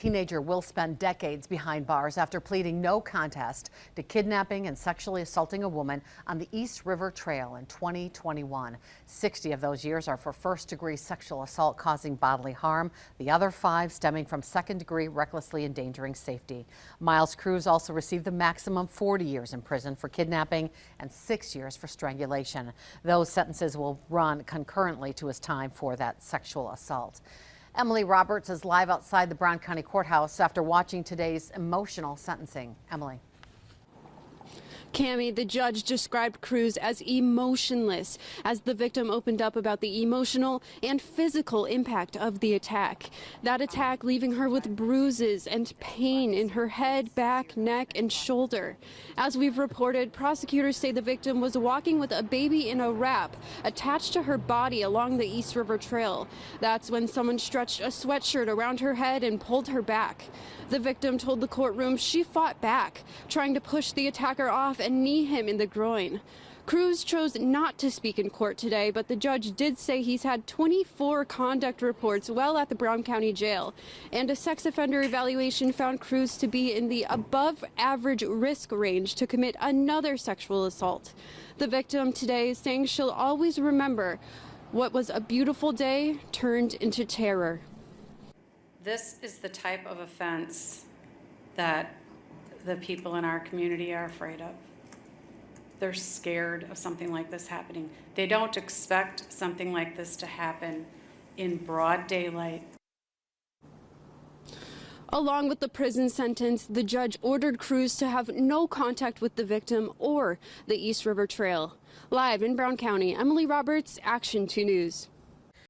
Teenager will spend decades behind bars after pleading no contest to kidnapping and sexually assaulting a woman on the East River Trail in 2021. 60 of those years are for first-degree sexual assault causing bodily harm, the other 5 stemming from second-degree recklessly endangering safety. Cruz also received the maximum 40 years in prison for kidnapping and 6 years for strangulation. Those sentences will run concurrently to his time for that sexual assault. Emily Roberts is live outside the Brown County Courthouse after watching today's emotional sentencing. Emily. Cammie, the judge described Cruz as emotionless as the victim opened up about the emotional and physical impact of the attack. That attack leaving her with bruises and pain in her head, back, neck, and shoulder. As we've reported, prosecutors say the victim was walking with a baby in a wrap attached to her body along the East River Trail. That's when someone stretched a sweatshirt around her head and pulled her back. The victim told the courtroom she fought back, trying to push the attacker off and knee him in the groin. Cruz chose not to speak in court today, but the judge did say he's had 24 conduct reports while at the Brown County Jail, and a sex offender evaluation found Cruz to be in the above average risk range to commit another sexual assault. The victim today is saying she'll always remember what was a beautiful day turned into terror. This is the type of offense that the people in our community are afraid of. They're scared of something like this happening. They don't expect something like this to happen in broad daylight. Along with the prison sentence, the judge ordered Cruz to have no contact with the victim or the East River Trail. Live in Brown County, Emily Roberts, Action 2 News.